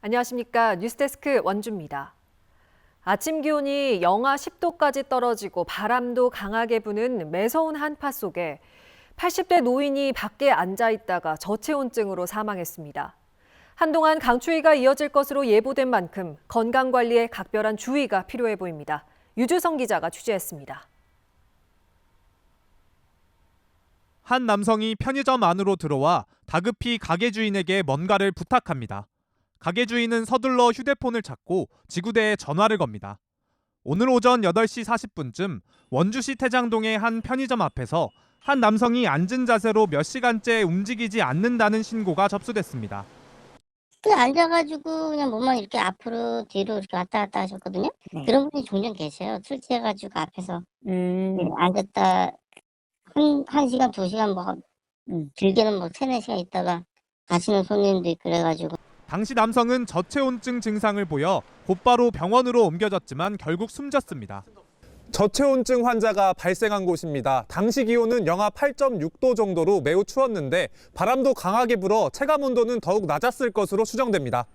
안녕하십니까. 뉴스데스크 원주입니다. 아침 기온이 영하 10도까지 떨어지고 바람도 강하게 부는 매서운 한파 속에 80대 노인이 밖에 앉아 있다가 저체온증으로 사망했습니다. 한동안 강추위가 이어질 것으로 예보된 만큼 건강관리에 각별한 주의가 필요해 보입니다. 유주성 기자가 취재했습니다. 한 남성이 편의점 안으로 들어와 다급히 가게 주인에게 뭔가를 부탁합니다. 가게 주인은 서둘러 휴대폰을 찾고 지구대에 전화를 겁니다. 오늘 오전 8시 40분쯤 원주시 태장동의 한 편의점 앞에서 한 남성이 앉은 자세로 몇 시간째 움직이지 않는다는 신고가 접수됐습니다. 그냥 앉아가지고 그냥 몸만 이렇게 앞으로 뒤로 이렇게 왔다 갔다 하셨거든요. 네. 그런 분이 종종 계세요. 술 취해가지고 앞에서 음. 앉았다 한 시간, 2시간 뭐 길게는 뭐 3-4시간 있다가 가시는 손님도 있고 그래가지고. 당시 남성은 저체온증 증상을 보여 곧바로 병원으로 옮겨졌지만 결국 숨졌습니다. 저체온증 환자가 발생한 곳입니다. 당시 기온은 영하 8.6도 정도로 매우 추웠는데 바람도 강하게 불어 체감 온도는 더욱 낮았을 것으로 추정됩니다.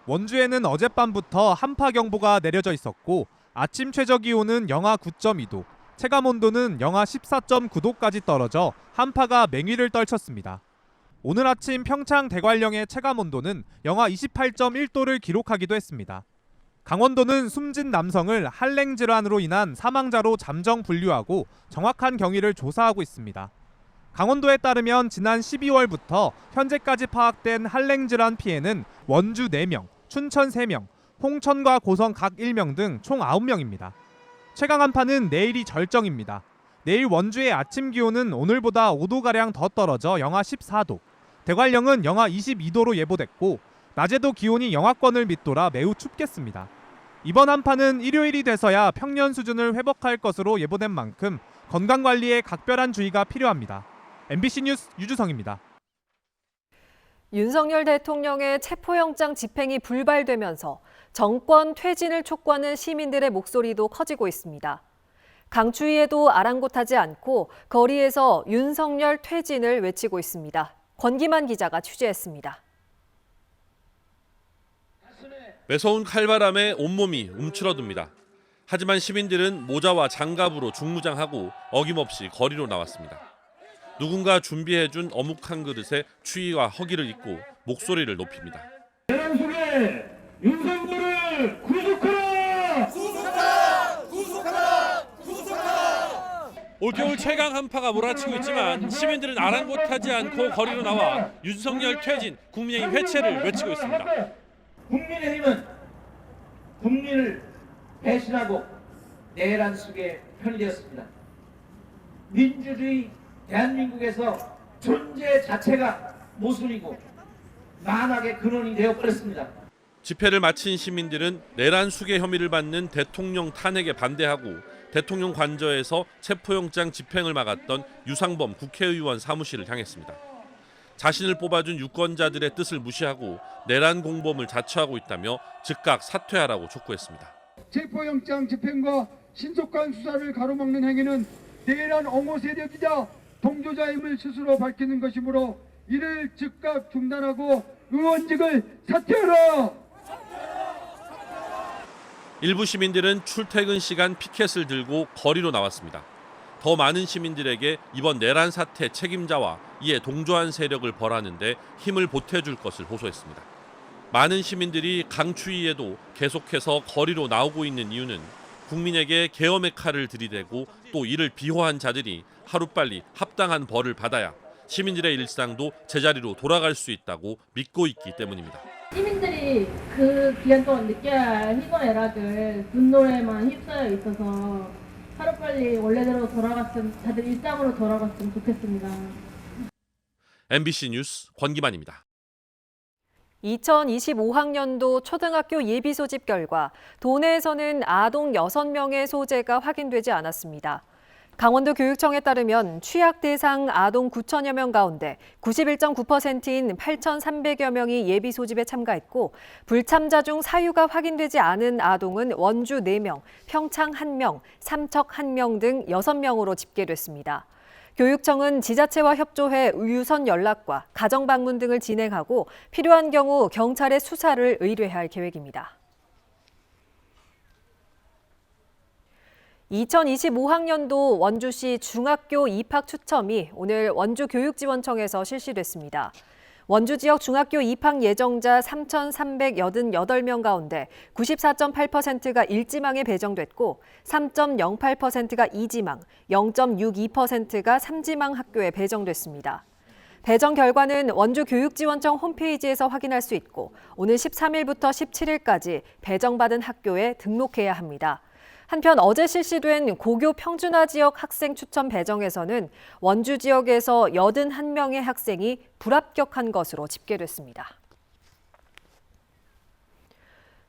원주에는 어젯밤부터 한파경보가 내려져 있었고 아침 최저 기온은 영하 9.2도, 체감 온도는 영하 14.9도까지 떨어져 한파가 맹위를 떨쳤습니다. 오늘 아침 평창 대관령의 체감 온도는 영하 28.1도를 기록하기도 했습니다. 강원도는 숨진 남성을 한랭 질환으로 인한 사망자로 잠정 분류하고 정확한 경위를 조사하고 있습니다. 강원도에 따르면 지난 12월부터 현재까지 파악된 한랭 질환 피해는 원주 4명, 춘천 3명, 홍천과 고성 각 1명 등 총 9명입니다. 최강 한파는 내일이 절정입니다. 내일 원주의 아침 기온은 오늘보다 5도가량 더 떨어져 영하 14도, 대관령은 영하 22도로 예보됐고 낮에도 기온이 영하권을 밑돌아 매우 춥겠습니다. 이번 한파는 일요일이 돼서야 평년 수준을 회복할 것으로 예보된 만큼 건강관리에 각별한 주의가 필요합니다. MBC 뉴스 유주성입니다. 윤석열 대통령의 체포영장 집행이 불발되면서 정권 퇴진을 촉구하는 시민들의 목소리도 커지고 있습니다. 강추위에도 아랑곳하지 않고 거리에서 윤석열 퇴진을 외치고 있습니다. 권기만 기자가 취재했습니다. 매서운 칼바람에 온몸이 움츠러듭니다. 하지만 시민들은 모자와 장갑으로 중무장하고 어김없이 거리로 나왔습니다. 누군가 준비해준 어묵 한 그릇에 추위와 허기를 잊고 목소리를 높입니다. 내란 속에 윤석열을 구속하라! 구속하라! 구속하라! 구속하라! 올겨울 최강 한파가 몰아치고 있지만 시민들은 아랑곳하지 않고 거리로 나와 윤석열 퇴진, 국민의힘 해체를 외치고 있습니다. 국민의힘은 국민을 배신하고 내란 속에 편입되었습니다. 민주주의 대한민국에서 존재 자체가 모순이고 만악의 근원이 되어버렸습니다. 집회를 마친 시민들은 내란 수괴 혐의를 받는 대통령 탄핵에 반대하고 대통령 관저에서 체포영장 집행을 막았던 유상범 국회의원 사무실을 향했습니다. 자신을 뽑아준 유권자들의 뜻을 무시하고 내란 공범을 자처하고 있다며 즉각 사퇴하라고 촉구했습니다. 체포영장 집행과 신속한 수사를 가로막는 행위는 내란 옹호 세력이자 동조자임을 스스로 밝히는 것이므로 이를 즉각 중단하고 의원직을 사퇴하라! 일부 시민들은 출퇴근 시간 피켓을 들고 거리로 나왔습니다. 더 많은 시민들에게 이번 내란 사태 책임자와 이에 동조한 세력을 벌하는 데 힘을 보태줄 것을 호소했습니다. 많은 시민들이 강추위에도 계속해서 거리로 나오고 있는 이유는 국민에게 계엄의 칼을 들이대고 또 이를 비호한 자들이 하루빨리 합당한 벌을 받아야 시민들의 일상도 제자리로 돌아갈 수 있다고 믿고 있기 때문입니다. 시민들이 그 기간 동안 느껴야 할 희노애락을 분노에만 휩싸여 있어서 하루빨리 원래대로 돌아갔으면, 다들 일상으로 돌아갔으면 좋겠습니다. MBC 뉴스 권기만입니다. 2025학년도 초등학교 예비소집 결과 도내에서는 아동 6명의 소재가 확인되지 않았습니다. 강원도 교육청에 따르면 취약 대상 아동 9천여 명 가운데 91.9%인 8,300여 명이 예비 소집에 참가했고 불참자 중 사유가 확인되지 않은 아동은 원주 4명, 평창 1명, 삼척 1명 등 6명으로 집계됐습니다. 교육청은 지자체와 협조해 유선 연락과 가정 방문 등을 진행하고 필요한 경우 경찰에 수사를 의뢰할 계획입니다. 2025학년도 원주시 중학교 입학 추첨이 오늘 원주교육지원청에서 실시됐습니다. 원주 지역 중학교 입학 예정자 3,388명 가운데 94.8%가 1지망에 배정됐고 3.08%가 2지망, 0.62%가 3지망 학교에 배정됐습니다. 배정 결과는 원주교육지원청 홈페이지에서 확인할 수 있고 오늘 13일부터 17일까지 배정받은 학교에 등록해야 합니다. 한편 어제 실시된 고교 평준화 지역 학생 추천 배정에서는 원주 지역에서 81명의 학생이 불합격한 것으로 집계됐습니다.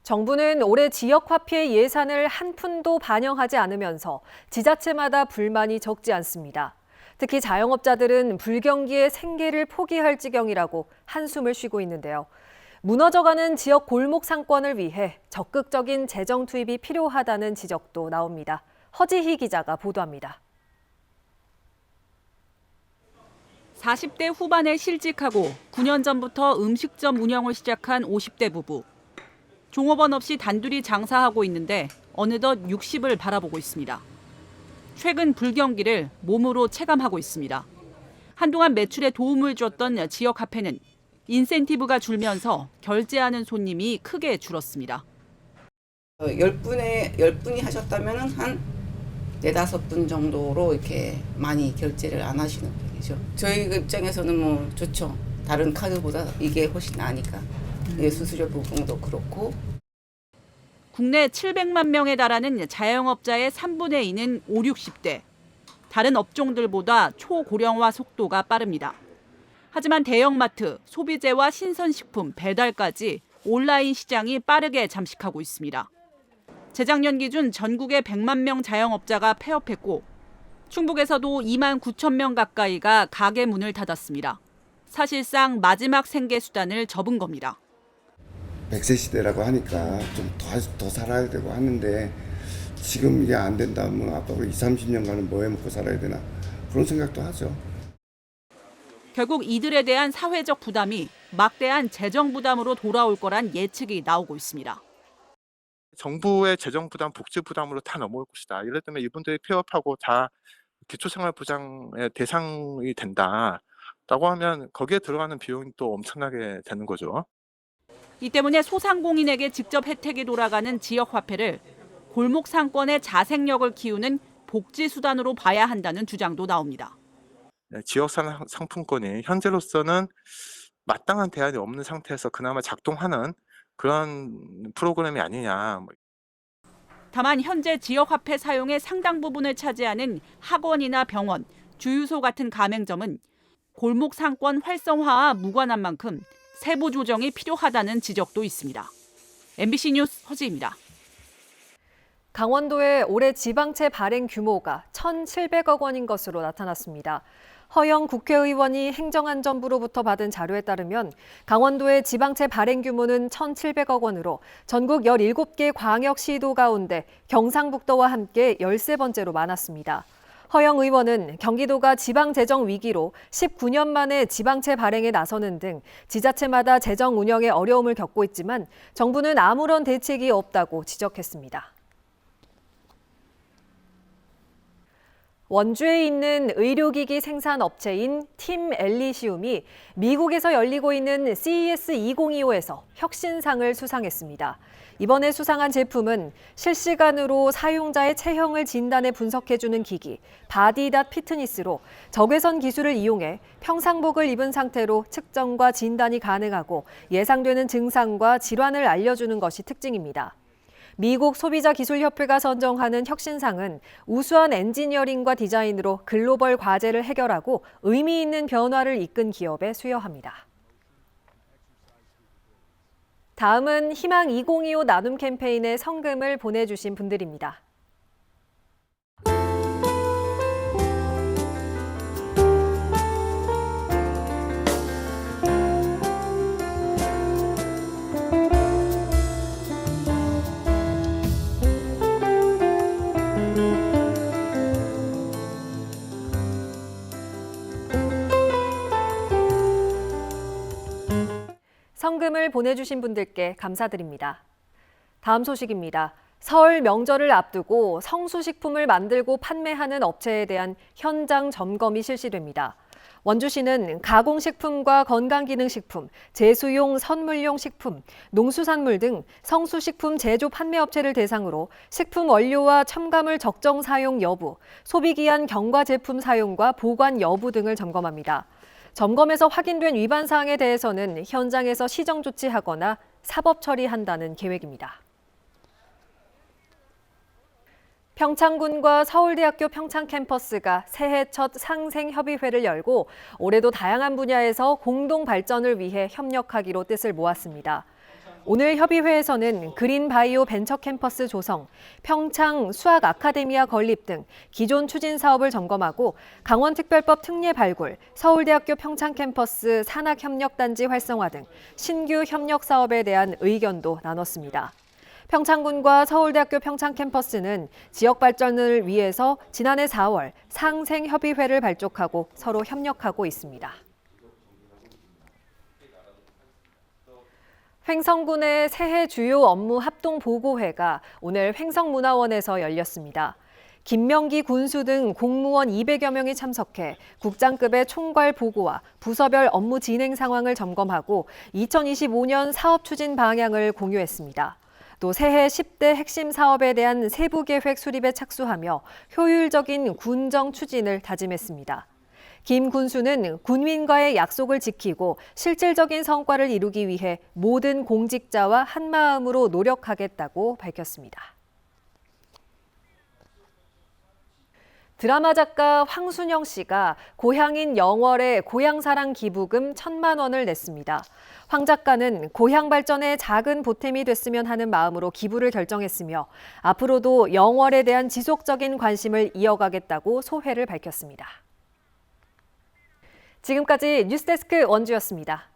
정부는 올해 지역 화폐 예산을 한 푼도 반영하지 않으면서 지자체마다 불만이 적지 않습니다. 특히 자영업자들은 불경기에 생계를 포기할 지경이라고 한숨을 쉬고 있는데요. 무너져가는 지역 골목 상권을 위해 적극적인 재정 투입이 필요하다는 지적도 나옵니다. 허지희 기자가 보도합니다. 40대 후반에 실직하고 9년 전부터 음식점 운영을 시작한 50대 부부. 종업원 없이 단둘이 장사하고 있는데 어느덧 60을 바라보고 있습니다. 최근 불경기를 몸으로 체감하고 있습니다. 한동안 매출에 도움을 줬던 지역 화폐는 인센티브가 줄면서 결제하는 손님이 크게 줄었습니다. 10분이 하셨다면 한 4-5분 정도로 이렇게 많이 결제를 안 하시는 편이죠. 저희 입장에서는 뭐 좋죠. 다른 카드보다 이게 훨씬 나으니까. 수수료 부분도 그렇고. 국내 700만 명에 달하는 자영업자의 3분의 2는 5, 60대. 다른 업종들보다 초고령화 속도가 빠릅니다. 하지만 대형마트, 소비재와 신선식품, 배달까지 온라인 시장이 빠르게 잠식하고 있습니다. 재작년 기준 전국에 100만 명 자영업자가 폐업했고 충북에서도 2만 9천 명 가까이가 가게 문을 닫았습니다. 사실상 마지막 생계 수단을 접은 겁니다. 100세 시대라고 하니까 좀 더 살아야 되고 하는데 지금 이게 안 된다면 앞으로 20-30년간은 뭐 해 먹고 살아야 되나 그런 생각도 하죠. 결국 이들에 대한 사회적 부담이 막대한 재정 부담으로 돌아올 거란 예측이 나오고 있습니다. 정부의 재정 부담, 복지 부담으로 다 넘어올 것이다. 이럴 때문에 이분들이 폐업하고 다 기초생활보장의 대상이 된다라고 하면 거기에 들어가는 비용이 또 엄청나게 되는 거죠. 이 때문에 소상공인에게 직접 혜택이 돌아가는 지역 화폐를 골목 상권의 자생력을 키우는 복지 수단으로 봐야 한다는 주장도 나옵니다. 지역 상품권이 현재로서는 마땅한 대안이 없는 상태에서 그나마 작동하는 그런 프로그램이 아니냐. 다만 현재 지역 화폐 사용의 상당 부분을 차지하는 학원이나 병원, 주유소 같은 가맹점은 골목 상권 활성화와 무관한 만큼 세부 조정이 필요하다는 지적도 있습니다. MBC 뉴스 허지입니다. 강원도의 올해 지방채 발행 규모가 1,700억 원인 것으로 나타났습니다. 허영 국회의원이 행정안전부로부터 받은 자료에 따르면 강원도의 지방채 발행 규모는 1,700억 원으로 전국 17개 광역시도 가운데 경상북도와 함께 13번째로 많았습니다. 허영 의원은 경기도가 지방재정 위기로 19년 만에 지방채 발행에 나서는 등 지자체마다 재정 운영에 어려움을 겪고 있지만 정부는 아무런 대책이 없다고 지적했습니다. 원주에 있는 의료기기 생산 업체인 팀 엘리시움이 미국에서 열리고 있는 CES 2025에서 혁신상을 수상했습니다. 이번에 수상한 제품은 실시간으로 사용자의 체형을 진단해 분석해주는 기기 바디닷 피트니스로 적외선 기술을 이용해 평상복을 입은 상태로 측정과 진단이 가능하고 예상되는 증상과 질환을 알려주는 것이 특징입니다. 미국 소비자기술협회가 선정하는 혁신상은 우수한 엔지니어링과 디자인으로 글로벌 과제를 해결하고 의미 있는 변화를 이끈 기업에 수여합니다. 다음은 희망 2025 나눔 캠페인에 성금을 보내주신 분들입니다. 후원금을 보내주신 분들께 감사드립니다. 다음 소식입니다. 설 명절을 앞두고 성수식품을 만들고 판매하는 업체에 대한 현장 점검이 실시됩니다. 원주시는 가공식품과 건강기능식품, 제수용 선물용 식품, 농수산물 등 성수식품 제조 판매업체를 대상으로 식품 원료와 첨가물 적정 사용 여부, 소비기한 경과 제품 사용과 보관 여부 등을 점검합니다. 점검에서 확인된 위반 사항에 대해서는 현장에서 시정 조치하거나 사법 처리한다는 계획입니다. 평창군과 서울대학교 평창 캠퍼스가 새해 첫 상생협의회를 열고 올해도 다양한 분야에서 공동 발전을 위해 협력하기로 뜻을 모았습니다. 오늘 협의회에서는 그린바이오 벤처 캠퍼스 조성, 평창 수학 아카데미아 건립 등 기존 추진 사업을 점검하고 강원특별법 특례 발굴, 서울대학교 평창 캠퍼스 산학협력단지 활성화 등 신규 협력 사업에 대한 의견도 나눴습니다. 평창군과 서울대학교 평창 캠퍼스는 지역 발전을 위해서 지난해 4월 상생협의회를 발족하고 서로 협력하고 있습니다. 횡성군의 새해 주요 업무 합동보고회가 오늘 횡성문화원에서 열렸습니다. 김명기 군수 등 공무원 200여 명이 참석해 국장급의 총괄 보고와 부서별 업무 진행 상황을 점검하고 2025년 사업 추진 방향을 공유했습니다. 또 새해 10대 핵심 사업에 대한 세부 계획 수립에 착수하며 효율적인 군정 추진을 다짐했습니다. 김 군수는 군민과의 약속을 지키고 실질적인 성과를 이루기 위해 모든 공직자와 한마음으로 노력하겠다고 밝혔습니다. 드라마 작가 황순영 씨가 고향인 영월에 고향사랑 기부금 1,000만 원을 냈습니다. 황 작가는 고향 발전에 작은 보탬이 됐으면 하는 마음으로 기부를 결정했으며 앞으로도 영월에 대한 지속적인 관심을 이어가겠다고 소회를 밝혔습니다. 지금까지 뉴스데스크 원주였습니다.